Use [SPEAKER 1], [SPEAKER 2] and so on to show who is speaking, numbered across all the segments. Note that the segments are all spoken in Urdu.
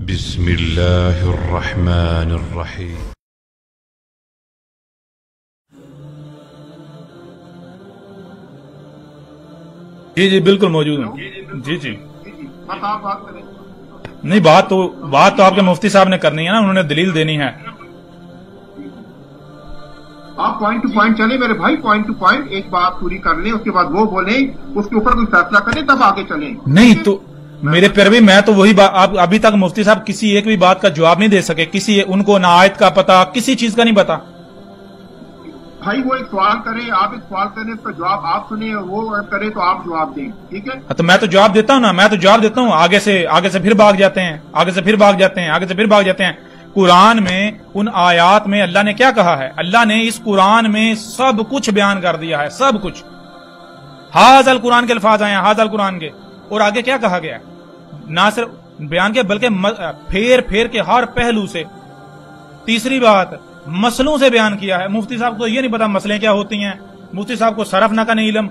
[SPEAKER 1] بسم اللہ الرحمن الرحیم۔
[SPEAKER 2] جی جی بالکل موجود ہوں۔ جی جی نہیں، بات تو آپ کے مفتی صاحب نے کرنی ہے نا، انہوں نے دلیل دینی ہے۔
[SPEAKER 3] آپ پوائنٹ ٹو پوائنٹ چلیں میرے بھائی، پوائنٹ ٹو پوائنٹ ایک بات پوری کر لیں، اس کے بعد وہ بولیں، اس کے اوپر کوئی فیصلہ کریں تب آگے چلیں۔
[SPEAKER 2] نہیں تو میرے پیروی، میں تو وہی بات، آپ ابھی تک مفتی صاحب کسی ایک بھی بات کا جواب نہیں دے سکے، ان کو نہ آیت کا پتا، کسی چیز کا نہیں پتا۔
[SPEAKER 3] بھائی وہ ایک سوال کریں، آپ ایک سوال کریں، اس کا جواب آپ سنیں، وہ کرے تو آپ جواب دیں، ٹھیک ہے؟
[SPEAKER 2] تو میں تو جواب دیتا ہوں نا، میں تو جواب دیتا ہوں، آگے سے پھر بھاگ جاتے ہیں، آگے سے پھر بھاگ جاتے ہیں۔ قرآن میں ان آیات میں اللہ نے کیا کہا ہے؟ اللہ نے اس قرآن میں سب کچھ بیان کر دیا ہے، سب کچھ۔ ھذا القرآن کے الفاظ آئے ہیں، ھذا القرآن کے، اور آگے کیا کہا گیا ہے؟ نہ صرف بیان کے بلکہ پھیر کے ہر پہلو سے۔ تیسری بات، مسئلوں سے بیان کیا ہے۔ مفتی صاحب کو یہ نہیں پتا مسئلے کیا ہوتی ہیں، مفتی صاحب کو صرف نہ کا نہیں علم۔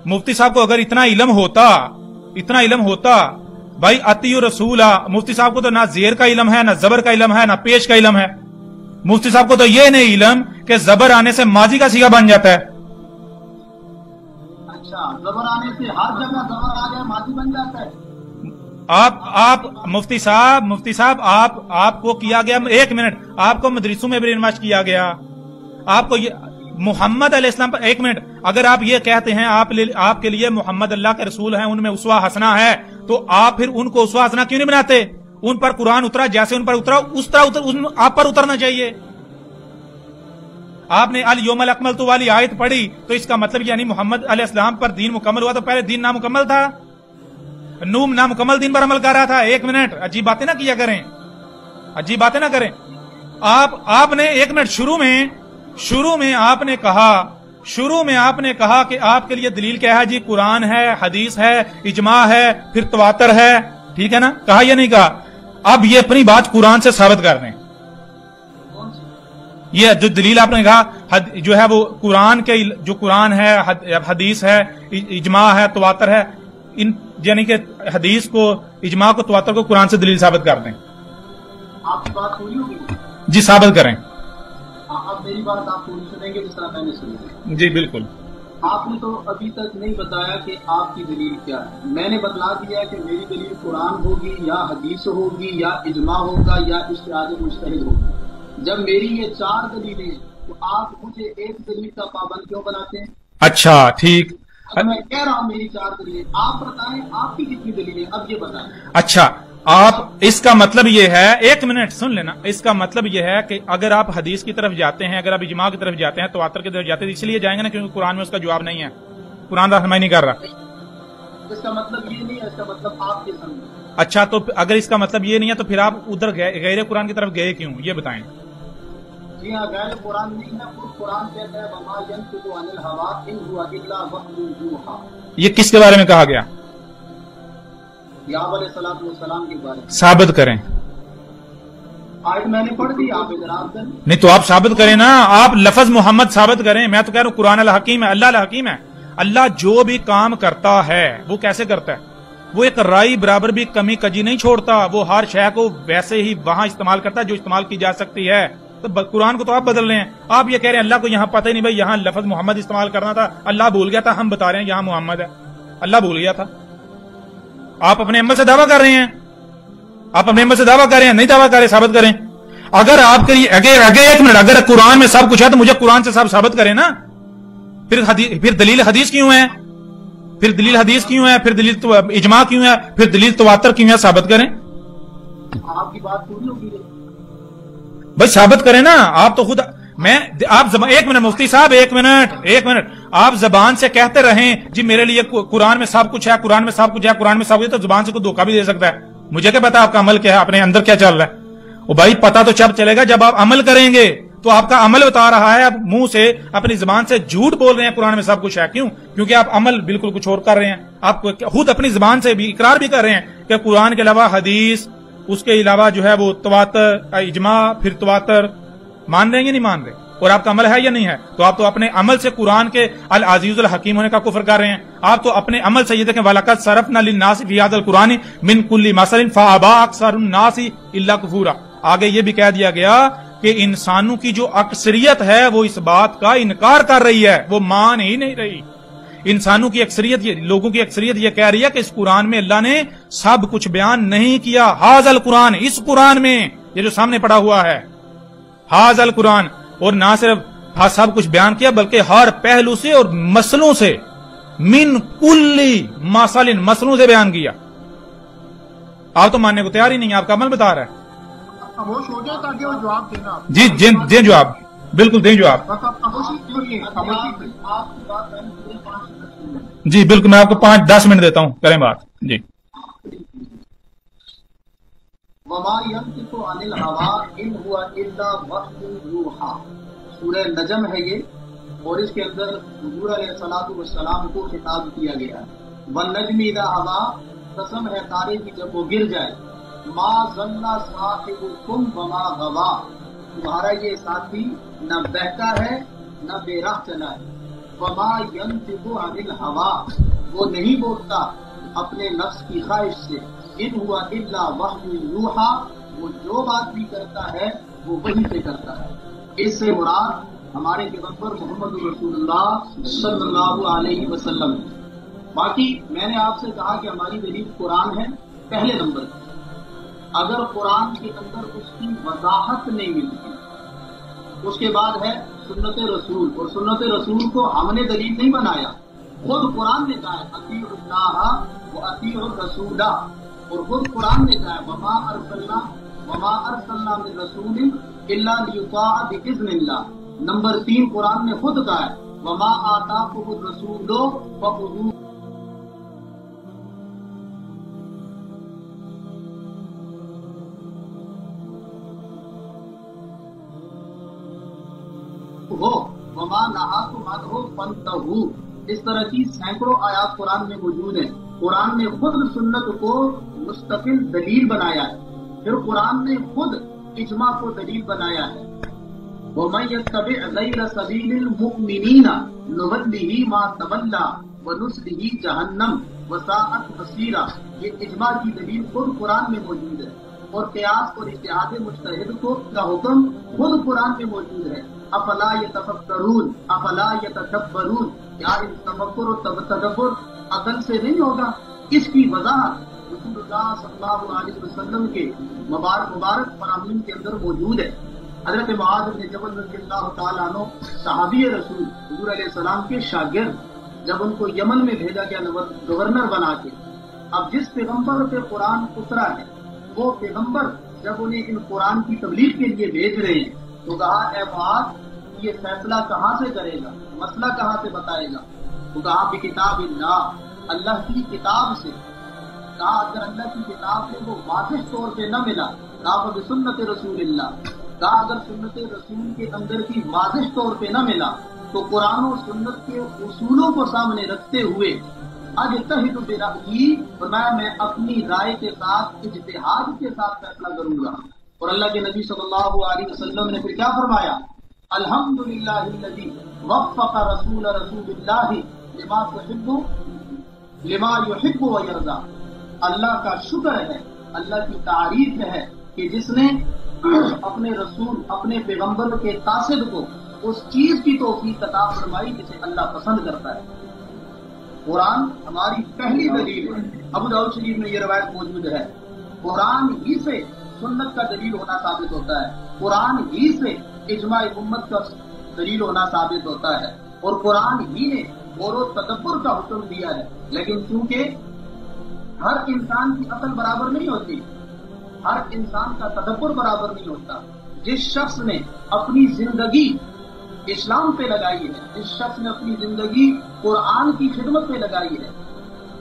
[SPEAKER 2] مفتی صاحب کو اگر اتنا علم ہوتا بھائی اطیعوا رسول، مفتی صاحب کو تو نہ زیر کا علم ہے، نہ زبر کا علم ہے، نہ پیش کا علم ہے۔ مفتی صاحب کو تو یہ نہیں علم کہ زبر آنے سے ماضی کا صیغہ بن جاتا ہے۔
[SPEAKER 3] اچھا، زبر آنے سے ہر جگہ زبر آ جائے ماضی بن جاتا ہے؟
[SPEAKER 2] آپ مفتی صاحب آپ کو کیا گیا، ایک منٹ، آپ کو مدرسوں میں برین واش کیا گیا، آپ کو یہ محمد علیہ السلام پر، ایک منٹ، اگر آپ یہ کہتے ہیں آپ کے لیے محمد اللہ کے رسول ہیں، ان میں اسوہ حسنہ ہے، تو آپ پھر ان کو اسوہ حسنہ کیوں نہیں بناتے؟ ان پر قرآن اترا، جیسے ان پر اترا اس طرح آپ پر اترنا چاہیے۔ آپ نے الیوم اکملت والی آیت پڑھی تو اس کا مطلب یعنی محمد علیہ السلام پر دین مکمل ہوا، تو پہلے دین نامکمل تھا، نامکمل دین پر عمل کر رہا تھا۔ ایک منٹ، عجیب باتیں نہ کیا کریں، عجیب باتیں نہ کریں۔ آپ نے ایک منٹ، شروع میں آپ نے کہا کہ آپ کے لیے دلیل کیا ہے؟ جی قرآن ہے، حدیث ہے، اجماع ہے، پھر تواتر ہے، ٹھیک ہے نا؟ کہا یا نہیں کہا؟ اب یہ اپنی بات قرآن سے ثابت کر دیں۔ یہ جو دلیل آپ نے کہا جو ہے وہ قرآن کے، جو قرآن ہے، حدیث ہے، اجماع ہے، تواتر ہے، ان یعنی کہ حدیث کو، اجماع کو، تواتر کو قرآن سے دلیل ثابت کر دیں۔
[SPEAKER 3] آپ کی بات پوری ہوگی؟
[SPEAKER 2] جی ثابت کریں۔
[SPEAKER 3] اب میری بات آپ پوری سنیں گے جس طرح میں نے سنی۔
[SPEAKER 2] جی بالکل۔
[SPEAKER 3] آپ نے تو ابھی تک نہیں بتایا کہ آپ کی دلیل کیا ہے۔ میں نے بتلا دیا کہ میری دلیل قرآن ہوگی یا حدیث ہوگی یا اجماع ہوگا یا اجتہاد مجتہد ہوگا۔ جب میری یہ 4 دلیلیں ہیں تو آپ مجھے ایک دلیل کا پابند کیوں بناتے ہیں؟
[SPEAKER 2] اچھا ٹھیک،
[SPEAKER 3] میں کہہ رہا ہوں میری 4 دلیلیں، آپ بتائیں آپ کی کتنی دلیلیں، اب یہ بتائیں۔
[SPEAKER 2] اچھا، آپ اس کا مطلب یہ ہے، ایک منٹ سن لینا، اس کا مطلب یہ ہے کہ اگر آپ حدیث کی طرف جاتے ہیں، اگر آپ اجماع کی طرف جاتے ہیں، تواتر کی طرف جاتے ہیں، اس لیے جائیں گے نا کیونکہ قرآن میں اس کا جواب نہیں ہے، قرآن رہنمائی نہیں کر رہا۔
[SPEAKER 3] اس کا مطلب یہ نہیں ہے، اس کا مطلب آپ کے سامنے۔
[SPEAKER 2] اچھا، تو اگر اس کا مطلب یہ نہیں ہے تو پھر آپ ادھر غیر قرآن کی طرف گئے کیوں، یہ بتائیں۔
[SPEAKER 3] جی ہاں، غیر قرآن نہیں ہے، خود قرآن کہتا ہے وما ينطق عن الهوى ان هو الا وحی یوحى۔
[SPEAKER 2] یہ کس کے بارے میں کہا گیا؟
[SPEAKER 3] یعقوب علیہ السلام کے بارے میں۔
[SPEAKER 2] ثابت کریں۔
[SPEAKER 3] آیت میں نے پڑھ دی، آپ اعتراض کریں۔
[SPEAKER 2] نہیں تو آپ ثابت کریں نا، آپ لفظ محمد ثابت کریں۔ میں تو کہہ رہا ہوں قرآن الحکیم ہے، اللہ الحکیم ہے۔ اللہ جو بھی کام کرتا ہے وہ کیسے کرتا ہے؟ وہ ایک رائی برابر بھی کمی کجی نہیں چھوڑتا، وہ ہر شے کو ویسے ہی وہاں استعمال کرتا ہے جو استعمال کی جا سکتی ہے۔ تو قرآن کو تو آپ بدل رہے ہیں، آپ یہ کہہ رہے ہیں اللہ کو یہاں پتہ ہی نہیں بھائی یہاں لفظ محمد استعمال کرنا تھا، اللہ بھول گیا تھا، ہم بتا رہے ہیں یہاں محمد ہے، اللہ بھول گیا تھا۔ آپ اپنے عمل سے دعویٰ کر رہے ہیں، نہیں دعویٰ کر رہے، ثابت کریں۔ اگر آپ کے لیے ایک منٹ، اگر قرآن میں سب کچھ ہے تو مجھے قرآن سے سب ثابت کریں نا، پھر دلیل حدیث کیوں ہے؟ پھر دلیل اجماع کیوں ہے؟ پھر دلیل تواتر کیوں ہے؟ ثابت کریں۔
[SPEAKER 3] آپ کی بات پوری ہوگی
[SPEAKER 2] بھائی ثابت کریں نا، آپ تو خود ایک منٹ مفتی صاحب، ایک منٹ، آپ زبان سے کہتے رہیں جی میرے لیے قرآن میں سب کچھ ہے، قرآن میں سب کچھ ہے، تو زبان سے کوئی دھوکہ بھی دے سکتا ہے۔ مجھے کیا پتا آپ کا عمل کیا ہے، اپنے اندر کیا چل رہا ہے؟ وہ بھائی پتا تو جب چلے گا جب آپ عمل کریں گے، تو آپ کا عمل بتا رہا ہے، آپ منہ سے اپنی زبان سے جھوٹ بول رہے ہیں قرآن میں سب کچھ ہے، کیوں؟ کیونکہ آپ عمل بالکل کچھ اور کر رہے ہیں، آپ خود اپنی زبان سے بھی اقرار بھی کر رہے ہیں کہ قرآن کے علاوہ حدیث، اس کے علاوہ جو ہے وہ تواتر، اجماع، پھر تواتر مان رہے ہیں یا نہیں مان رہے؟ اور آپ کا عمل ہے یا نہیں ہے؟ تو آپ تو اپنے عمل سے قرآن کے العزیز الحکیم ہونے کا کفر کر رہے ہیں. آپ تو اپنے عمل سے یہ دیکھیں وَلَقَدْ صَرَفْنَا لِلنَّاسِ فِي هَذَا الْقُرْآنِ مِنْ كُلِّ مَثَلٍ فَأَبَىٰ أَكْثَرُ النَّاسِ إِلَّا كُفُورًا. آگے یہ بھی کہہ دیا گیا کہ انسانوں کی جو اکثریت ہے وہ اس بات کا انکار کر رہی ہے، وہ مان ہی نہیں رہی. انسانوں کی اکثریت، لوگوں کی اکثریت یہ کہہ رہی ہے کہ اس قرآن میں اللہ نے سب کچھ بیان نہیں کیا. ھذا القرآن، اس قرآن میں یہ جو سامنے پڑا ہوا ہے ھذا القرآن، اور نہ صرف سب کچھ بیان کیا بلکہ ہر پہلو سے اور مسئلوں سے، من کلی مسائل، مسئلوں سے بیان کیا. آپ تو ماننے کو تیار ہی نہیں، آپ کا عمل بتا رہا ہے.
[SPEAKER 4] خاموش ہو جائے تاکہ وہ جواب دینا.
[SPEAKER 2] جی دیں جواب، بالکل دیں جواب. جی بالکل، میں آپ کو 5-10 منٹ دیتا ہوں، کریں بات. جی.
[SPEAKER 3] وما ينطق عن الهوى ان هو الا وحی یوحی. سورہ نجم ہے یہ، اور اس کے اندر حضور علیہ الصلوۃ والسلام کو خطاب کیا گیا ہے. والنجم اذا هوى، قسم ہے تارے کی جب وہ گر جائے. ما ظن صاحبکم وما غوا، تمہارا یہ ساتھی نہ بہتا ہے نہ بے راہ چلا ہے. وما ينطق عن الهوى، وہ نہیں بولتا اپنے نفس کی خواہش سے. ان ہوا الا وحی یوحی، وہ جو بات بھی کرتا ہے وہ وہی سے کرتا ہے. اس سے مراد ہمارے پیغمبر محمد رسول اللہ صلی اللہ علیہ وسلم. باقی میں نے آپ سے کہا کہ ہماری دلیل قرآن ہے پہلے نمبر. اگر قرآن کے اندر اس کی وضاحت نہیں ملتی، اس کے بعد ہے سنت رسول، اور سنت رسول کو ہم نے دلیل نہیں بنایا، خود قرآن نے کہا ہے اطیعوا اللہ و اطیعوا الرسول، اور خود قرآن نے کہا ہے وما ارسلنا من رسول الا لیطاع باذن اللہ. نمبر 3 قرآن نے خود کہا ہے وما آتاکم الرسول فخذوہ. وما نہاکم عنہ فانتہوا. اس طرح کی سینکڑوں آیات قرآن میں موجود ہیں. قرآن نے خود سنت کو مستقل دلیل بنایا ہے، پھر قرآن نے خود اجماع کو دلیل بنایا ہے. وَمَن يَتَّبِعْ غَيْرَ سَبِيلِ الْمُؤْمِنِينَ نُوَلِّهِ مَا تَوَلَّىٰ وَنُصْلِهِ جَهَنَّمَ وَسَاءَتْ مَصِيرًا. یہ اجماع کی دلیل خود قرآن میں موجود ہے، اور قیاس اور اجتہاد مجتہد کو کا حکم خود قرآن میں موجود ہے. افلا یتفکرون افلا یتدبرون، کیا ان تفکر و تدبر عقل سے نہیں ہوگا؟ اس کی وضاحت رسول اللہ صلی اللہ علیہ وسلم کے مبارک فرامین کے اندر موجود ہے. حضرت معاذ بن جبل رضی اللہ تعالیٰ عنہ صحابی رسول حضور علیہ السلام کے شاگرد، جب ان کو یمن میں بھیجا گیا گورنر بنا کے، اب جس پیغمبر پہ قرآن اترا ہے وہ پیغمبر جب انہیں ان قرآن کی تبلیغ کے لیے بھیج رہے ہیں تو کہا اے معاذ یہ فیصلہ کہاں سے کرے گا، مسئلہ کہاں سے بتائے گا؟ تو کہا بکتاب اللہ، اللہ کی کتاب سے. کہا اگر اللہ کی کتاب سے وہ واضح طور پہ نہ ملا، کہا بسنت رسول اللہ. کہا اگر سنت رسول کے اندر کی واضح طور پہ نہ ملا تو قرآن و سنت کے اصولوں کو سامنے رکھتے ہوئے اجتہد برأیی، فرمایا میں اپنی رائے کے ساتھ اجتہاد کے ساتھ فیصلہ کروں گا. اور اللہ کے نبی صلی اللہ علیہ وسلم نے پھر کیا فرمایا؟ الحمدللہ الذی وفق رسول اللہ لما یحب و یرضی. اللہ کا شکر ہے، اللہ کی تعریف ہے کہ جس نے اپنے رسول اپنے پیغمبر کے قاصد کو اس چیز کی توفیق عطا فرمائی جسے اللہ پسند کرتا ہے. قرآن ہماری پہلی دلیل ہے. ابو داؤد شریف میں یہ روایت موجود ہے. قرآن ہی سے سنت کا دلیل ہونا ثابت ہوتا ہے، قرآن ہی سے اجماع امت کا دلیل ہونا ثابت ہوتا ہے، اور قرآن ہی نے غور و تدبر کا حکم دیا ہے. لیکن چونکہ ہر انسان کی عقل برابر نہیں ہوتی، ہر انسان کا تدبر برابر نہیں ہوتا. جس شخص نے اپنی زندگی اسلام پہ لگائی ہے، جس شخص نے اپنی زندگی قرآن کی خدمت پہ لگائی ہے،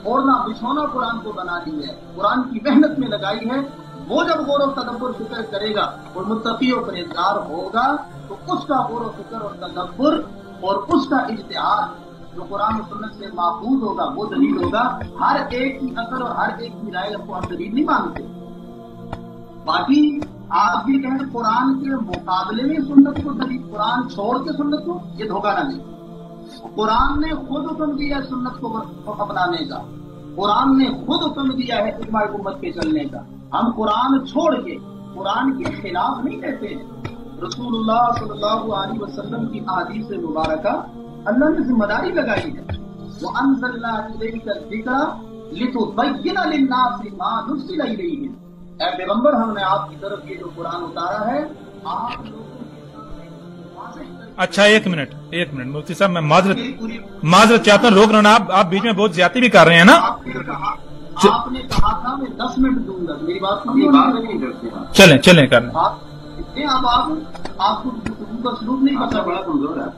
[SPEAKER 3] اوڑھنا بچھونا قرآن کو بنا لی ہے، قرآن کی محنت میں لگائی ہے، وہ جب غور و تدبر فکر کرے گا اور متقی و پرہیزگار ہوگا تو اس کا غور و فکر اور تدبر اور اس کا اجتہاد جو قرآن و سنت سے محفوظ ہوگا وہ دلیل ہوگا. ہر ایک کی عقل اور ہر ایک کی رائے کو ہم دلیل نہیں مانتے. باقی آپ بھی کہیں قرآن کے مقابلے میں سنت کو دلیل، قرآن چھوڑ کے سنت کو، یہ دھوکہ نہ دیں۔ قرآن نے خود حکم دیا ہے سنت کو اپنانے کا، قرآن نے خود حکم دیا ہے اجماع امت کے چلنے کا۔ ہم قرآن چھوڑ کے قرآن کے خلاف نہیں کہتے ہیں۔ رسول اللہ صلی اللہ علیہ وسلم کی احادیث مبارکہ اللہ نے ذمہ داری لگائی ہے، وَأَنزَلْنَا إِلَيْكَ الذِّكْرَ لِتُبَيِّنَ لِلنَّاسِ مَا نُزِّلَ إِلَيْهِمْ۔ اے پیغمبر، ہم نے آپ کی طرف یہ جو قرآن اتارا ہے آپ لوگوں کے سامنے واضح کر۔
[SPEAKER 2] اچھا ایک منٹ مفتی صاحب، میں معذرت چاہتا ہوں، روک رہا ہوں، آپ بیچ میں بہت زیادتی بھی کر رہے ہیں نا۔
[SPEAKER 3] آپ نے کہا تھا میں 10 منٹ دوں گا، میری بات
[SPEAKER 2] چلیں کر لیں۔
[SPEAKER 3] آپ کو گفتگو کا سلوک نہیں پتا، بڑا کمزور ہے۔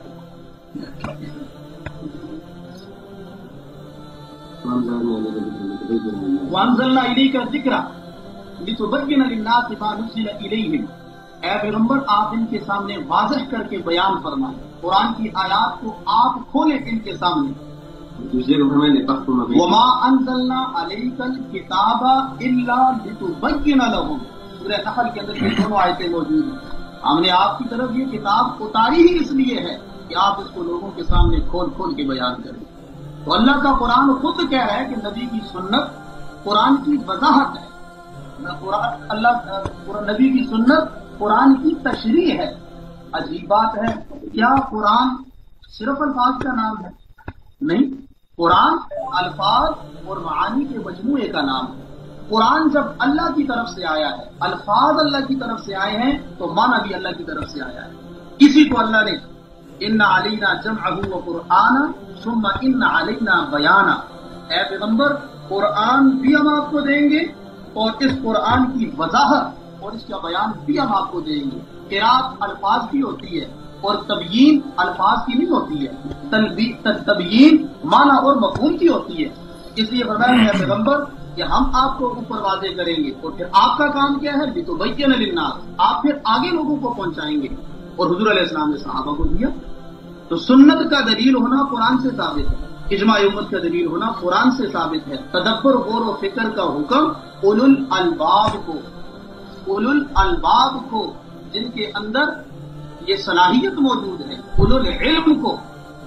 [SPEAKER 3] وَأَنزَلْنَا إِلَيْكَ الذِّكْرَ لِتُبَيِّنَ لِلنَّاسِ مَا نُزِّلَ إِلَيْهِمْ۔ اے پیغمبر، آپ ان کے سامنے واضح کر کے بیان فرمائیں، قرآن کی آیات کو آپ کھولیں ان کے سامنے۔ وَمَا أَنزَلْنَا عَلَيْكَ الْكِتَابَ إِلَّا لِتُبَيِّنَ لَهُمْ۔ سورہ نحل کے اندر یہ دونوں آیتیں موجود ہیں۔ ہم نے آپ کی طرف یہ کتاب اتاری ہی اس لیے ہے کہ آپ اس کو لوگوں کے سامنے کھول کے بیان کریں۔ تو اللہ کا قرآن خود کہہ رہا ہے کہ نبی کی سنت قرآن کی وضاحت ہے، نبی کی سنت قرآن کی تشریح ہے۔ عجیب بات ہے، کیا قرآن صرف الفاظ کا نام ہے؟ نہیں، قرآن الفاظ اور معانی کے مجموعے کا نام ہے۔ قرآن جب اللہ کی طرف سے آیا ہے، الفاظ اللہ کی طرف سے آئے ہیں، تو معنی بھی اللہ کی طرف سے آیا ہے۔ کسی کو اللہ نے ان علینا جمعہ وقرآن ثم ان علینا بیانا، اے پیغمبر قرآن بھی ہم آپ کو دیں گے اور اس قرآن کی وضاحت اور اس کا بیان بھی ہم آپ کو دیں گے۔ قرات الفاظ کی ہوتی ہے اور تبیین الفاظ کی نہیں ہوتی ہے، تبیین معنی اور مفہوم کی ہوتی ہے۔ اس لیے فرمایا ہے پیغمبر کہ ہم آپ کو اوپر واضح کریں گے، اور پھر آپ کا کام کیا ہے؟ لِتُبَيِّنَ لِلنَّاسِ، آپ پھر آگے لوگوں کو پہنچائیں گے۔ اور حضور علیہ السلام نے صحابہ کو دیا۔ تو سنت کا دلیل ہونا قرآن سے ثابت ہے، اجماع امت کا دلیل ہونا قرآن سے ثابت ہے۔ تدبر غور و فکر کا حکم اولو الالباب کو جن کے اندر یہ صلاحیت موجود ہے، اولو العلم کو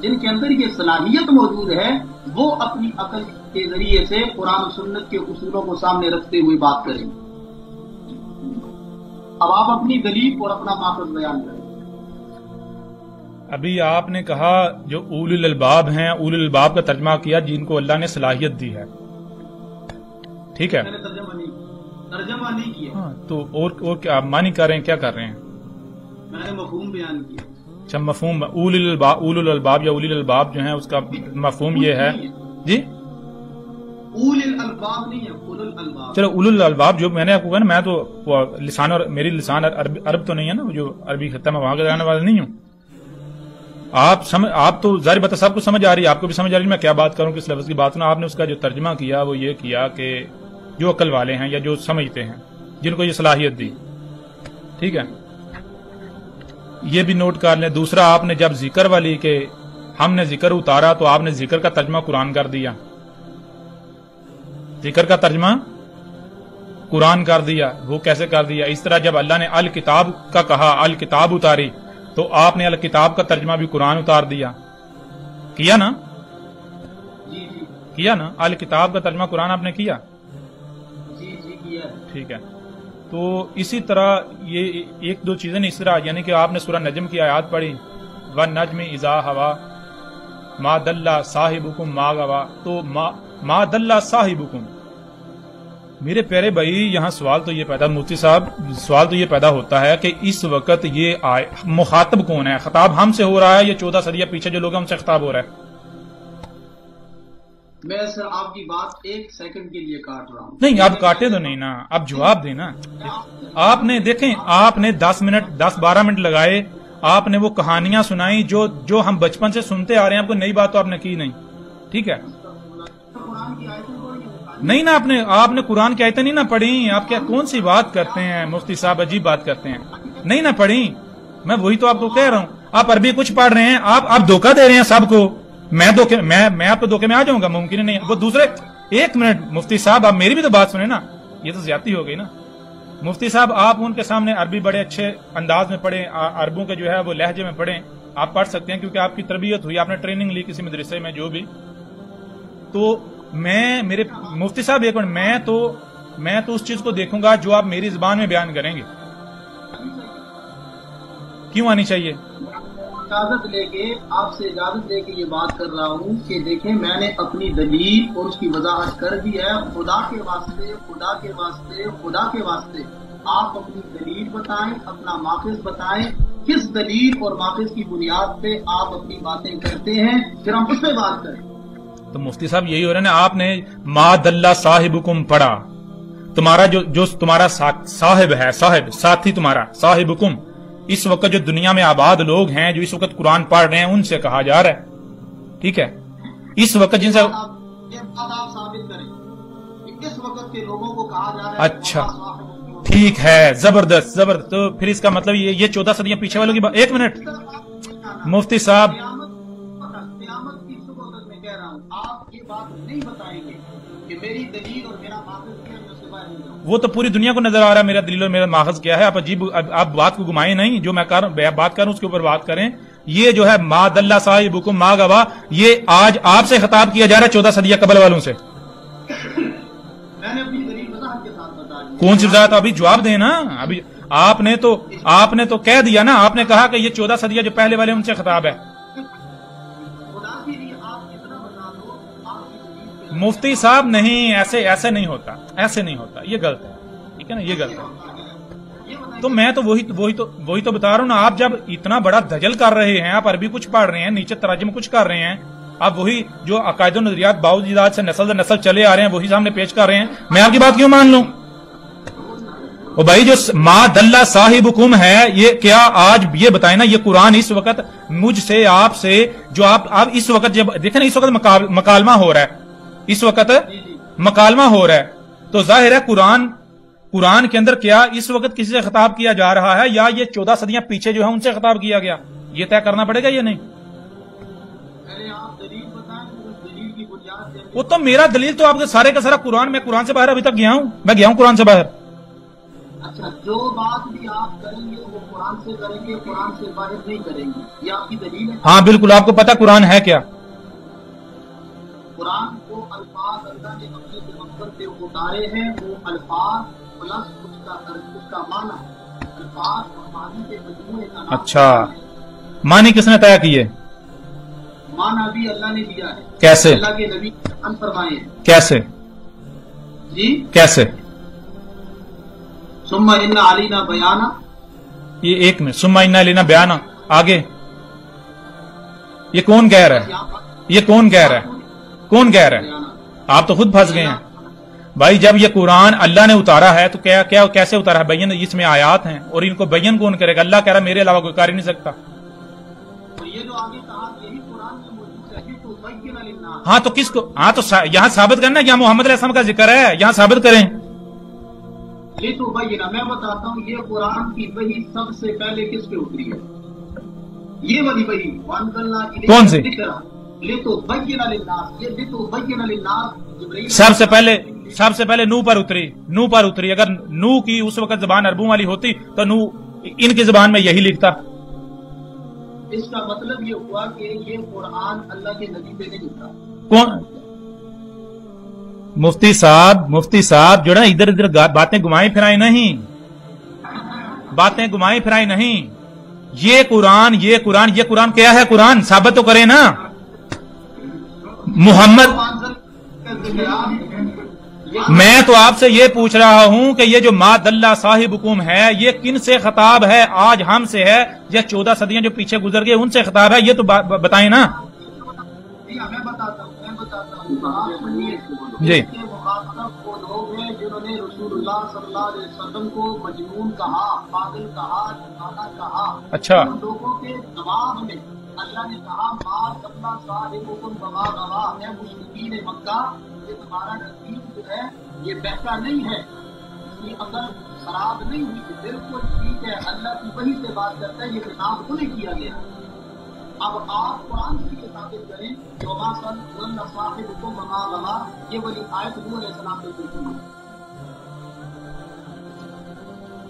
[SPEAKER 3] جن کے اندر یہ صلاحیت موجود ہے، وہ اپنی عقل کے ذریعے سے قرآن و سنت کے اصولوں کو سامنے رکھتے ہوئے بات کریں گے۔ اب آپ اپنی دلیل اور اپنا ماخذ بیان کریں۔
[SPEAKER 2] ابھی آپ نے کہا جو اول الالباب ہیں، اول الالباب کا ترجمہ کیا جن کو اللہ نے صلاحیت دی ہے، ٹھیک ہے؟
[SPEAKER 3] میں نے ترجمہ نہیں کیا،
[SPEAKER 2] ہاں، تو اور کیا آپ معنی کر رہے ہیں، کیا کر رہے ہیں؟
[SPEAKER 3] میں نے مفہوم بیان کیا۔
[SPEAKER 2] اچھا، مفہوم اول الالباب یا اولی الالباب جو ہیں اس کا مفہوم یہ ہے جی،
[SPEAKER 3] اول الالباب نہیں ہے، اول الالباب۔
[SPEAKER 2] چلو اول الالباب جو میں نے آپ کو کہا نا، میں تو لسان اور میری لسان عرب تو نہیں ہے نا، جو عربی خطہ میں وہاں کا جانے والا نہیں ہوں۔ آپ تو ظاہر بات سب کو سمجھ آ رہی ہے، آپ کو بھی سمجھ آ رہی ہے، میں کیا بات کروں، کس لفظ کی بات کروں۔ آپ نے اس کا جو ترجمہ کیا وہ یہ کیا کہ جو عقل والے ہیں یا جو سمجھتے ہیں، جن کو یہ صلاحیت دی، ٹھیک ہے، یہ بھی نوٹ کر لیں۔ دوسرا، آپ نے جب ذکر والی کہ ہم نے ذکر اتارا تو آپ نے ذکر کا ترجمہ قرآن کر دیا، ذکر کا ترجمہ قرآن کر دیا۔ وہ کیسے کر دیا؟ اس طرح جب اللہ نے الکتاب کا کہا، الکتاب اتاری، تو آپ نے الکتاب کا ترجمہ بھی قرآن اتار دیا، کیا نا؟ کیا نا؟ الکتاب کا ترجمہ قرآن آپ نے کیا؟
[SPEAKER 3] کیا۔
[SPEAKER 2] ٹھیک ہے، تو اسی طرح یہ ایک دو چیزیں نہیں، اس طرح یعنی کہ آپ نے سورہ نجم کی آیات پڑھی، وَالنَّجْمِ إِذَا هَوَىٰ مَا دَلَّ صَاحِبُكُمْ مَا غَوَىٰ، تو مَا دَلَّ صَاحِبُكُمْ۔ میرے پیارے بھائی، یہاں سوال تو یہ پیدا، مفتی صاحب سوال تو یہ پیدا ہوتا ہے کہ اس وقت یہ مخاطب کون ہے؟ خطاب ہم سے ہو رہا ہے یا 14 صدیہ پیچھے جو لوگ ہیں ان سے خطاب ہو رہا ہے؟
[SPEAKER 3] میں سر آپ کی بات 1 سیکنڈ کے لیے کاٹ رہا ہوں۔
[SPEAKER 2] نہیں، آپ کاٹے تو نہیں نا، آپ جواب دینا۔ آپ نے دیکھیں، آپ نے 10-12 منٹ لگائے، آپ نے وہ کہانیاں سنائی جو ہم بچپن سے سنتے آ رہے ہیں، آپ کو نئی بات تو آپ نے کی نہیں، ٹھیک ہے؟ نہیں نا، آپ نے قرآن کی آیتیں نہیں نہ پڑھی، آپ کیا کون سی بات کرتے ہیں مفتی صاحب، عجیب بات کرتے ہیں، نہیں نہ پڑھی۔ میں وہی تو آپ کو کہہ رہا ہوں، آپ عربی کچھ پڑھ رہے ہیں، آپ دھوکہ دے رہے ہیں سب کو۔ میں آپ کو دھوکے میں آ جاؤں گا؟ ممکن نہیں۔ وہ دوسرے 1 منٹ مفتی صاحب، آپ میری بھی تو بات سنیں نا، یہ تو زیادتی ہو گئی نا۔ مفتی صاحب آپ ان کے سامنے عربی بڑے اچھے انداز میں پڑھیں، عربوں کے جو ہے وہ لہجے میں پڑھیں، آپ پڑھ سکتے ہیں کیونکہ آپ کی تربیت ہوئی، آپ نے ٹریننگ لی کسی مدرسے میں جو بھی. تو میرے مفتی صاحب ایک منٹ، میں تو اس چیز کو دیکھوں گا جو آپ میری زبان میں بیان کریں گے. کیوں آنی چاہیے؟
[SPEAKER 3] اجازت لے کے آپ سے اجازت لے کے یہ بات کر رہا ہوں کہ دیکھیں میں نے اپنی دلیل اور اس کی وضاحت کر دی ہے. خدا کے واسطے خدا کے واسطے خدا کے واسطے آپ اپنی دلیل بتائیں، اپنا ماخذ بتائیں، کس دلیل اور ماخذ کی بنیاد پہ آپ اپنی باتیں کرتے ہیں، پھر ہم اس پہ بات کریں.
[SPEAKER 2] تو مفتی صاحب یہی ہو رہا ہے نا، آپ نے ما دلہ صاحبکم پڑھا، تمہارا جو تمہارا صاحب ہے، ساتھی تمہارا صاحبکم، اس وقت جو دنیا میں آباد لوگ ہیں جو اس وقت قرآن پڑھ رہے ہیں ان سے کہا جا رہا ہے. ٹھیک ہے، اس وقت جن سے
[SPEAKER 3] یہ بات آپ ثابت کریں کہ اس وقت کے لوگوں کو کہا جا رہا ہے.
[SPEAKER 2] اچھا ٹھیک ہے، زبردست زبردست. تو پھر اس کا مطلب یہ 14 صدیاں پیچھے والوں کی بات. ایک منٹ مفتی صاحب،
[SPEAKER 3] قیامت کی صبح میں کہہ رہا ہوں آپ یہ بات نہیں بتائیں گے کہ میری دلیل اور میرا ماخذ کیا ہے، میں اس سے باہر نہیں جاؤں.
[SPEAKER 2] وہ تو پوری دنیا کو نظر آ رہا ہے میرا دلیل اور میرا ماخذ کیا ہے. آپ بات کو گھمائیں نہیں، جو میں بات کر رہا ہوں اس کے اوپر بات کریں. یہ جو ہے ما دلہ صاحبکم ما غوا، یہ آج آپ سے خطاب کیا جا رہا ہے 14 صدیہ قبل والوں سے.
[SPEAKER 3] میں نے اپنی دلیل وضاحت کے ساتھ بتا دی.
[SPEAKER 2] کون سی وضاحت؟ ابھی جواب دیں نا. ابھی آپ نے تو کہہ دیا نا، آپ نے کہا کہ یہ 14 صدیہ جو پہلے والے ان سے خطاب ہے.
[SPEAKER 3] خدا کے لیے آپ اتنا بتا دو آپ کی دلیل پہ
[SPEAKER 2] مفتی صاحب نہیں، ایسے نہیں ہوتا، ایسے نہیں ہوتا، یہ غلط ہے. ٹھیک ہے نا، یہ غلط ہے. تو میں تو وہی تو بتا رہا ہوں نا. آپ جب اتنا بڑا دجل کر رہے ہیں، آپ عربی کچھ پڑھ رہے ہیں، نیچے تراجم کچھ کر رہے ہیں، آپ وہی جو عقائد و نظریات باوجود سے نسل در نسل چلے آ رہے ہیں وہی سامنے پیش کر رہے ہیں، میں آپ کی بات کیوں مان لوں؟ او بھائی جو ما دلہ صاحبکم ہے، یہ کیا آج یہ بتائیں نا، یہ قرآن اس وقت مجھ سے آپ سے جو آپ اس وقت جب دیکھیں نا، اس وقت مکالمہ ہو رہا ہے، اس وقت مکالمہ ہو رہا ہے، تو ظاہر ہے قرآن کے اندر کیا اس وقت کسی سے خطاب کیا جا رہا ہے یا یہ 14 صدیاں پیچھے جو ہے ان سے خطاب کیا گیا، یہ طے کرنا پڑے گا یا نہیں؟
[SPEAKER 3] پہلے آپ دلیل بتائیں، پھر دلیل کی بنیاد پہ.
[SPEAKER 2] وہ تو میرا دلیل تو آپ کے سارے کا سارا قرآن، میں قرآن سے باہر ابھی تک گیا ہوں قرآن سے باہر.
[SPEAKER 3] اچھا جو بات بھی آپ کریں گے وہ قرآن سے کریں گے، قرآن سے باہر نہیں کریں گے، یہ آپ کی دلیل ہے.
[SPEAKER 2] ہاں بالکل، آپ کو پتا قرآن ہے کیا؟
[SPEAKER 3] قرآن کو الفاظ اللہ نے اپنے پیغمبر پہ اتارے ہیں، وہ الفاظ پلس اس کا معنی، الفاظ اور معنی کے مجموعے کا نام.
[SPEAKER 2] اچھا، معنی کس نے طے کیے؟
[SPEAKER 3] معنی بھی اللہ نے دیا ہے.
[SPEAKER 2] کیسے؟
[SPEAKER 3] اللہ کے نبی نے فرمائے ہیں.
[SPEAKER 2] کیسے؟
[SPEAKER 3] جی
[SPEAKER 2] کیسے؟
[SPEAKER 3] ثم ان علینا بیانا.
[SPEAKER 2] یہ ایک میں ثم ان علینا بیانا، آگے یہ کون کہہ رہا ہے؟ یہ کون کہہ رہا ہے؟ کون کہہ رہا ہے؟ آپ تو خود پھنس گئے ہیں بھائی. جب یہ قرآن اللہ نے اتارا ہے تو کیا کیسے اتارا ہے؟ بین، اس میں آیات ہیں اور ان کو بین کون کرے گا؟ اللہ کہہ رہا ہے میرے علاوہ کوئی کر ہی نہیں سکتا.
[SPEAKER 3] یہ جو آگے کہا یہی قرآن میں موجود ہے تو بین للناس.
[SPEAKER 2] ہاں تو کس کو؟ ہاں تو یہاں ثابت کرنا، یہاں محمد علیہ السلام کا ذکر ہے، یہاں ثابت کریں.
[SPEAKER 3] یہ تو بینہ، میں بتاتا ہوں یہ قرآن کی وحی سب سے پہلے کس پہ اتری ہے؟ یہ والی وحی
[SPEAKER 2] کون سی؟
[SPEAKER 3] لِتُبَيِّنَ لِلنَّاسِ، یہ لِتُبَيِّنَ لِلنَّاسِ جبرائیل
[SPEAKER 2] سب سے پہلے نو پر اتری. اگر نو کی اس وقت زبان عربوں والی ہوتی تو نو ان کی زبان میں یہی لکھتا.
[SPEAKER 3] اس کا مطلب یہ ہوا کہ یہ قرآن اللہ کے نبی پہ نہیں اترا.
[SPEAKER 2] کون؟ مفتی صاحب جو نا ادھر باتیں گھمائی پھرائی نہیں. یہ قرآن کیا ہے؟ قرآن ثابت تو کرے نا. محمد، میں تو آپ سے یہ پوچھ رہا ہوں کہ یہ جو ما دلہ صاحبکم ہے یہ کن سے خطاب ہے؟ آج ہم سے ہے یا 14 صدیاں جو پیچھے گزر گئے ان سے خطاب ہے؟ یہ تو بتائیں نا.
[SPEAKER 3] میں بتاتا ہوں
[SPEAKER 2] جی.
[SPEAKER 3] مخاطب وہ لوگ ہیں جنہوں نے رسول اللہ صلی اللہ علیہ وسلم کو مجنون کہا، پاگل کہا، دیوانہ کہا.
[SPEAKER 2] اچھا،
[SPEAKER 3] ان لوگوں کے جواب میں اللہ نے کہا ما دلہ صاحبکم وما غوا، اے مشرکین مکہ، یہ تمہارا نزدیک جو ہے یہ بہتا نہیں ہے، یہ اگر خراب نہیں ہوئی، بالکل ٹھیک ہے، اللہ کی وحی سے بات کرتا ہے، یہ خطاب کو نہیں کیا گیا. اب آپ قرآن سے یہ ثابت کریں وما دلہ صاحبکم وما غوا، یہ والی آیت نوح علیہ السلام پہ ترجمہ ہے.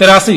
[SPEAKER 2] 83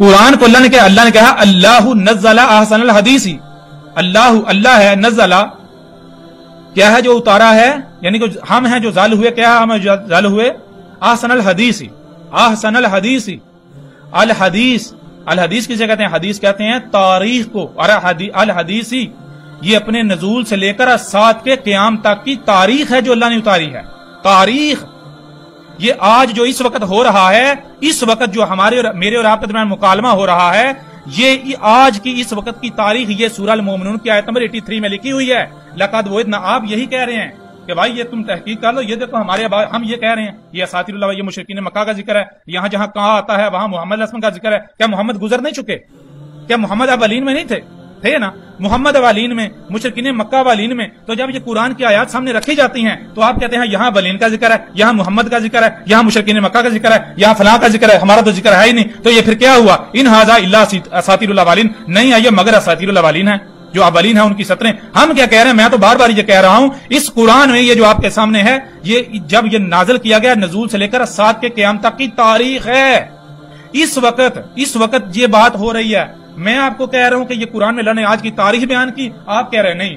[SPEAKER 2] قرآن کو اللہ نے کہا اللہ نزل احسن الحدیث، اللہ ہے، نزل کیا ہے جو اتارا ہے، یعنی کہ ہم ہیں جو ظال ہوئے، کیا ہم ظال ہوئے، احسن الحدیث، احسن الحدیث، الحدیث کسے کہتے ہیں؟ حدیث کہتے ہیں تاریخ کو، اور الحدیث یہ اپنے نزول سے لے کر سات کے قیام تک کی تاریخ ہے جو اللہ نے اتاری ہے، تاریخ۔ یہ آج جو اس وقت ہو رہا ہے، اس وقت جو میرے اور آپ کے درمیان مکالمہ ہو رہا ہے، یہ آج کی اس وقت کی تاریخ یہ سورہ المومنون کی آیت نمبر 83 میں لکھی ہوئی ہے۔ لقد وعدنا، آپ یہی کہہ رہے ہیں کہ بھائی یہ تم تحقیق کر لو، یہ دیکھو ہم یہ کہہ رہے ہیں یہ اساطیر اللہ، یہ مشرکین مکہ کا ذکر ہے، یہاں جہاں کہاں آتا ہے وہاں محمد اسم کا ذکر ہے۔ کیا محمد گزر نہیں چکے؟ کیا محمد اولین میں نہیں تھے نا؟ محمد اولین میں، مشرکین مکہ اولین میں۔ تو جب یہ قرآن کی آیات سامنے رکھی جاتی ہیں تو آپ کہتے ہیں یہاں اولین کا ذکر ہے، یہاں محمد کا ذکر ہے، یہاں مشرکین مکہ کا ذکر ہے، یہاں فلاں کا ذکر ہے، ہمارا تو ذکر ہے ہی نہیں۔ تو یہ پھر کیا ہوا؟ ان ھذا الا اساطیر الاولین، نہیں ہے یہ مگر اساطیر الاولین ہے، جو اولین ہے ان کی سطریں۔ ہم کیا کہہ رہے ہیں؟ میں تو بار بار یہ کہہ رہا ہوں، اس قرآن میں یہ جو آپ کے سامنے ہے، یہ جب یہ نازل کیا گیا نزول سے لے کر سات کے قیام تک کی تاریخ ہے۔ اس وقت یہ بات ہو رہی ہے۔ میں آپ کو کہہ رہا ہوں کہ یہ قرآن میں اللہ نے آج کی تاریخ بیان کی، آپ کہہ رہے ہیں نہیں۔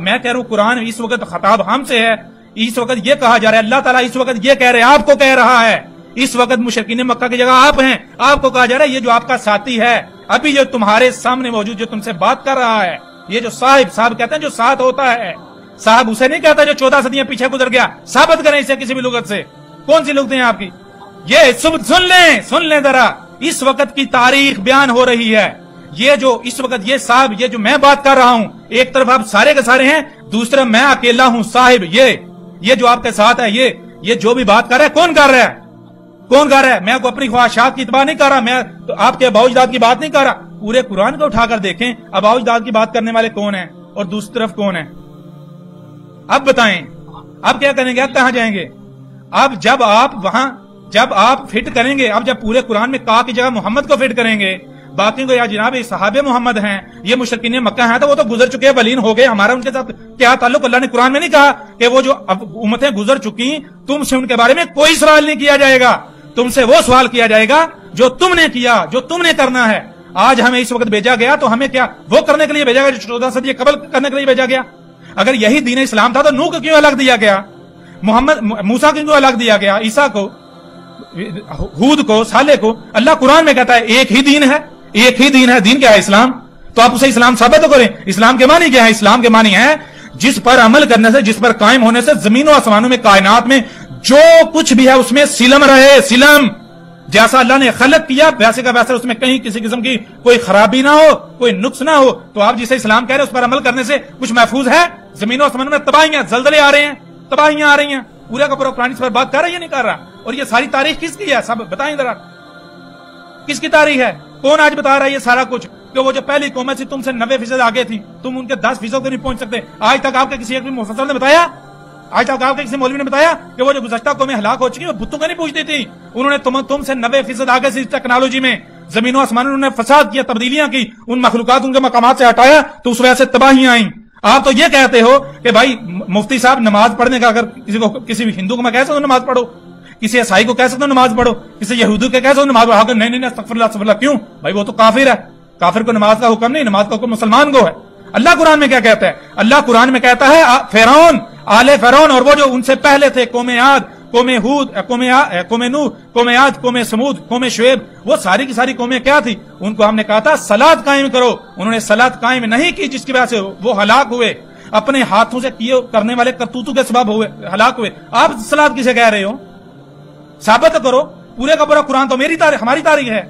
[SPEAKER 2] میں کہہ رہا ہوں قرآن اس وقت خطاب ہم سے ہے، اس وقت یہ کہا جا رہا ہے، اللہ تعالیٰ اس وقت یہ کہہ رہے ہیں، آپ کو کہہ رہا ہے، اس وقت مشرکین مکہ کی جگہ آپ ہیں، آپ کو کہا جا رہا ہے یہ جو آپ کا ساتھی ہے، ابھی جو تمہارے سامنے موجود جو تم سے بات کر رہا ہے، یہ جو صاحب کہتے ہیں جو ساتھ ہوتا ہے، صاحب اسے نہیں کہتا جو 14 صدیاں پیچھے گزر گیا، ثابت کریں اسے کسی بھی لغت سے، کون سی لغتیں ہیں آپ کی؟ یہ سن لیں ذرا، اس وقت کی تاریخ بیان ہو رہی ہے۔ یہ جو اس وقت یہ صاحب، یہ جو میں بات کر رہا ہوں، ایک طرف آپ سارے کے سارے ہیں، دوسرا میں اکیلا ہوں صاحب، یہ جو آپ کے ساتھ ہے، یہ جو بھی بات کر رہا ہے، کون کر رہا ہے؟ میں کو اپنی خواہشات کی اتباع نہیں کر رہا، میں تو آپ کے اباء و اجداد کی بات نہیں کر رہا۔ پورے قرآن کو اٹھا کر دیکھیں، اباء و اجداد کی بات کرنے والے کون ہیں اور دوسری طرف کون ہیں؟ اب بتائیں، اب کیا کریں گے؟ اب کہاں جائیں گے؟ اب جب آپ فٹ کریں گے، اب جب پورے قرآن میں کا کی جگہ محمد کو فٹ کریں گے، باقی کو یا جناب صحابہ محمد ہیں، یہ مشرکین مکہ ہیں، تو وہ تو گزر چکے، ولین ہو گئے، ہمارا ان کے ساتھ کیا تعلق؟ اللہ نے قرآن میں نہیں کہا کہ وہ جو امتیں گزر چکی تم سے ان کے بارے میں کوئی سوال نہیں کیا جائے گا، تم سے وہ سوال کیا جائے گا جو تم نے کیا، جو تم نے کرنا ہے۔ آج ہمیں اس وقت بھیجا گیا تو ہمیں کیا وہ کرنے کے لیے بھیجا گیا جو 14 صدی قبل کرنے کے لیے بھیجا گیا؟ اگر یہی دین اسلام تھا تو نوح کو کیوں الگ دیا گیا؟ موسیٰ کو کیوں الگ دیا گیا؟ عیسیٰ کو، ہود کو، صالح کو؟ اللہ قرآن میں کہتا ہے ایک ہی دین ہے، ایک ہی دین ہے۔ دین کیا ہے؟ اسلام۔ تو آپ اسے اسلام ثابت کریں۔ اسلام کے معنی کیا ہے؟ اسلام کے معنی ہے جس پر عمل کرنے سے، جس پر قائم ہونے سے زمین و آسمانوں میں، کائنات میں جو کچھ بھی ہے اس میں سلم رہے، سلم، جیسا اللہ نے خلق کیا ویسے کا ویسا، اس میں کہیں کسی قسم کی کوئی خرابی نہ ہو، کوئی نقص نہ ہو۔ تو آپ جسے اسلام کہہ رہے ہیں اس پر عمل کرنے سے کچھ محفوظ ہے؟ زمین و آسمانوں میں تباہیاں، زلزلے آ رہے ہیں، تباہیاں آ رہی ہیں، پورا کا پورا قرآن اس پر بات کر رہا ہے یا نہیں کر رہا؟ اور یہ ساری تاریخ کس کی ہے؟ سب بتائیں ذرا، کس کی تاریخ ہے؟ کون آج بتا رہا ہے یہ سارا کچھ کہ وہ جو پہلی قومیں تھی تم سے 90% آگے تھی، تم ان کے 10% کو نہیں پہنچ سکتے؟ آج تک آپ کے کسی ایک مفسر نے بتایا؟ آج تک آپ کے کسی مولوی نے بتایا کہ وہ جو گزشتہ قومیں ہلاک ہو چکی وہ بتوں کا نہیں پوچھتی تھی؟ انہوں نے تم سے 90% آگے سے ٹیکنالوجی میں، زمین و آسمان انہوں نے فساد کیا، تبدیلیاں کی، ان مخلوقات ان کے مقامات سے ہٹایا، تو اس وجہ سے تباہیاں آئیں۔ آپ تو یہ کہتے ہو کہ بھائی مفتی صاحب نماز پڑھنے کا، اگر کسی بھی ہندو کو میں کہہ سکتا ہوں نماز پڑھو، کسی عیسائی کو کہہ سکتا ہوں نماز پڑھو، کسی یہودی کو کہہ سکتا ہوں نماز پڑھو، نہیں استغفر اللہ، کیوں بھائی؟ وہ تو کافر ہے، کافر کو نماز کا حکم نہیں، نماز کا حکم مسلمان کو ہے۔ اللہ قرآن میں کیا کہتا ہے؟ اللہ قرآن میں کہتا ہے فرعون، آل فرعون اور وہ جو ان سے پہلے تھے، قوم عاد، قوم ہود، قوم نوح، قوم عاد، قوم سمود، قوم شعیب، وہ ساری کی ساری قومیں کیا تھی؟ ان کو ہم نے کہا تھا صلاۃ قائم کرو، انہوں نے صلاۃ قائم نہیں کی، جس کی وجہ سے وہ ہلاک ہوئے، اپنے ہاتھوں سے کیے کرنے والے کرتوتوں کے سبب ہوئے ہلاک ہوئے۔ آپ صلاۃ کسے کہہ رہے ہو؟ ثابت کرو، پورے کا پورا قرآن تو میری تاریخ، ہماری تاریخ ہے،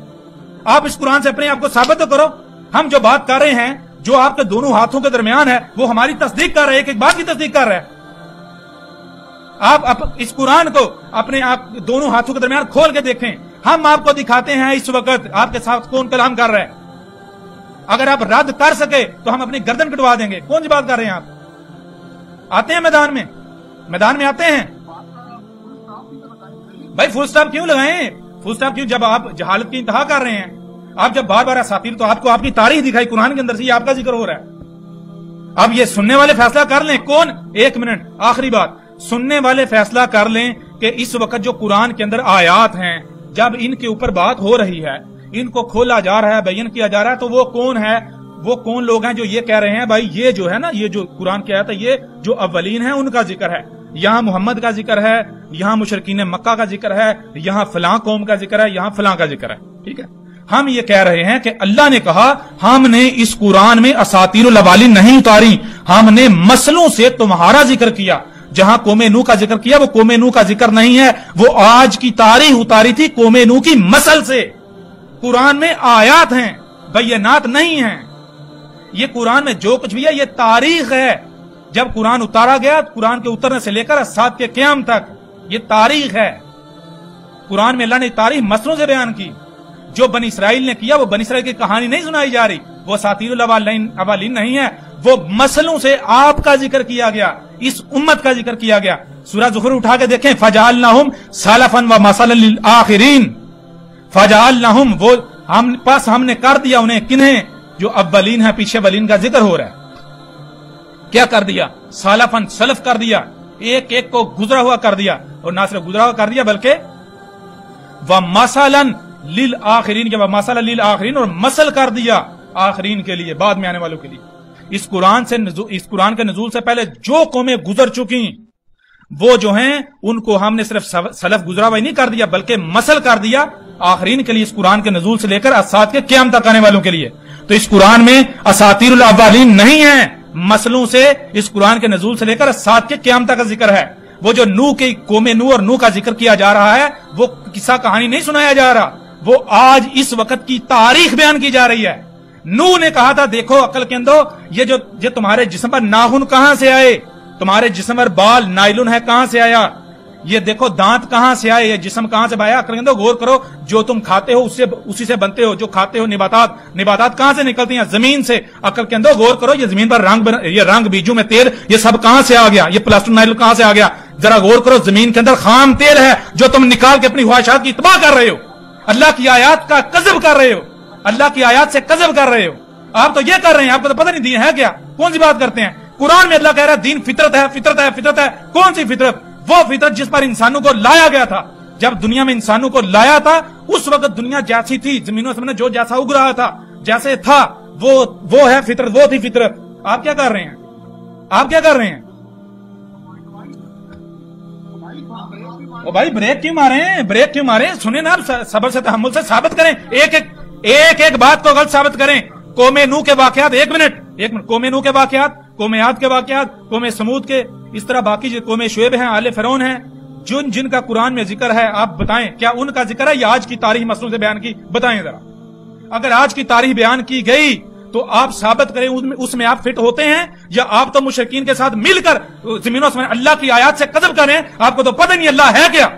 [SPEAKER 2] آپ اس قرآن سے اپنے آپ کو ثابت کرو۔ ہم جو بات کر رہے ہیں، جو آپ کے دونوں ہاتھوں کے درمیان ہے، وہ ہماری تصدیق کر رہے ہیں، ایک بات کی تصدیق کر رہے ہیں۔ آپ اس قرآن کو اپنے آپ دونوں ہاتھوں کے درمیان کھول کے دیکھیں، ہم آپ کو دکھاتے ہیں اس وقت آپ کے ساتھ کون کلام کر رہا ہے۔ اگر آپ رد کر سکے تو ہم اپنی گردن کٹوا دیں گے۔ کون سی بات کر رہے ہیں آپ؟ آتے ہیں میدان میں آتے ہیں بھائی، فل سٹاپ کیوں لگائیں؟ فل سٹاپ کیوں؟ جب آپ جہالت کی انتہا کر رہے ہیں، آپ جب بار بار اساطیر، تو آپ کو آپ کی تاریخ دکھائی قرآن کے اندر سے، یہ آپ کا ذکر ہو رہا ہے۔ اب یہ سننے والے فیصلہ کر لیں، کون؟ ایک منٹ، آخری بات، سننے والے فیصلہ کر لیں کہ اس وقت جو قرآن کے اندر آیات ہیں، جب ان کے اوپر بات ہو رہی ہے، ان کو کھولا جا رہا ہے، بیان کیا جا رہا ہے، تو وہ کون ہے؟ وہ کون لوگ ہیں جو یہ کہہ رہے ہیں بھائی یہ جو ہے نا، یہ جو قرآن کی آیت ہے یہ جو اولین ہیں ان کا ذکر ہے، یہاں محمد کا ذکر ہے، یہاں مشرکین مکہ کا ذکر ہے، یہاں فلاں قوم کا ذکر ہے، یہاں فلاں کا ذکر ہے. ٹھیک ہے، ہم یہ کہہ رہے ہیں کہ اللہ نے کہا ہم نے اس قرآن میں اساطیر الاولین نہیں اتاری، ہم نے مسلوں سے تمہارا ذکر کیا. جہاں قوم نوح کا ذکر کیا وہ قوم نوح کا ذکر نہیں ہے، وہ آج کی تاریخ اتاری تھی قوم نوح کی مسل سے. قرآن میں آیات ہیں، بینات نہیں ہیں. یہ قرآن میں جو کچھ بھی ہے یہ تاریخ ہے. جب قرآن اتارا گیا، قرآن کے اترنے سے لے کر سات کے قیام تک یہ تاریخ ہے. قرآن میں اللہ نے تاریخ مسلوں سے بیان کی. جو بنی اسرائیل نے کیا وہ بنی اسرائیل کی کہانی نہیں سنائی جا رہی، وہ اساطیر الاولین نہیں ہے، وہ مسلوں سے آپ کا ذکر کیا گیا، اس امت کا ذکر کیا گیا. سورہ زخرف اٹھا کے دیکھیں، فجعلناہم سلفا ومثلا للآخرین. فجعلناہم وہ ہم نے کر دیا انہیں، کنہیں؟ جو اولین ہے، پیچھے اولین کا ذکر ہو رہا ہے. کیا کر دیا؟ سلفن، سلف کر دیا، ایک ایک کو گزرا ہوا کر دیا، اور نہ صرف گزرا ہوا کر دیا بلکہ ومثلا للآخرین کے ومثلا للآخرین، اور مثل کر دیا آخرین کے لیے، بعد میں آنے والوں کے لیے. اس قرآن کے نزول سے پہلے جو قومیں گزر چکی وہ جو ہیں ان کو ہم نے صرف سلف گزرا ہوا نہیں کر دیا بلکہ مثل کر دیا آخرین کے لیے، اس قرآن کے نزول سے لے کر اسات کے قیام تک آنے والوں کے لیے. تو اس قرآن میں اساطیر الاولین نہیں ہیں، مسلوں سے اس قرآن کے نزول سے لے کر اسات کے قیام تک کا ذکر ہے. وہ جو نوح کی قوم نوح اور نوح کا ذکر کیا جا رہا ہے وہ قصہ کہانی نہیں سنایا جا رہا، وہ آج اس وقت کی تاریخ بیان کی جا رہی ہے. نوح نے کہا تھا دیکھو عقل کے اندر، یہ تمہارے جسم پر ناخن کہاں سے آئے، تمہارے جسم پر بال نائلون ہے کہاں سے آیا، یہ دیکھو دانت کہاں سے آئے، یہ جسم کہاں سے آیا. عقل کے اندر غور کرو، جو تم کھاتے ہو اسی سے بنتے ہو، جو کھاتے ہو نباتات کہاں سے نکلتی ہیں؟ زمین سے. عقل کے اندر غور کرو، یہ زمین پر یہ رنگ بیجوں میں تیل یہ سب کہاں سے آ گیا، یہ پلاسٹر نائلون کہاں سے آ گیا؟ ذرا غور کرو، زمین کے اندر خام تیل ہے جو تم نکال کے اپنی خواہشات کی اتباع کر رہے ہو، اللہ کی آیات کا کذب کر رہے ہو، اللہ کی آیات سے کذب کر رہے ہو. آپ تو یہ کر رہے ہیں، آپ کو تو پتہ نہیں دین ہے کیا، کون سی بات کرتے ہیں. قرآن میں اللہ کہہ رہا ہے دین فطرت ہے، فطرت ہے، فطرت ہے. کون سی فطرت؟ وہ فطرت جس پر انسانوں کو لایا گیا تھا. جب دنیا میں انسانوں کو لایا تھا اس وقت دنیا جیسی تھی، زمین و آسمان جو جیسا اگ رہا تھا جیسے تھا وہ ہے فطرت، وہ تھی فطرت. آپ کیا کر رہے ہیں؟ آپ کیا کر رہے ہیں؟ او بھائی بریک کیوں مارے ہیں؟ بریک کیوں مارے ہیں؟ سنیں نا، صبر سے تحمل سے ثابت کریں، ایک بات کو غلط ثابت کریں. قوم نوح کے واقعات، ایک منٹ، قوم نوح کے واقعات، قوم عاد کے واقعات، قوم سمود کے، اس طرح باقی جو قوم شعیب ہیں، آل فرعون ہیں، جن کا قرآن میں ذکر ہے، آپ بتائیں کیا ان کا ذکر ہے یا آج کی تاریخ مسلوں سے بیان کی؟ بتائیں ذرا. اگر آج کی تاریخ بیان کی گئی تو آپ ثابت کریں اس میں آپ فٹ ہوتے ہیں، یا آپ تو مشرکین کے ساتھ مل کر زمین و آسمان اللہ کی آیات سے کذب کریں. آپ کو تو پتہ نہیں اللہ ہے کیا.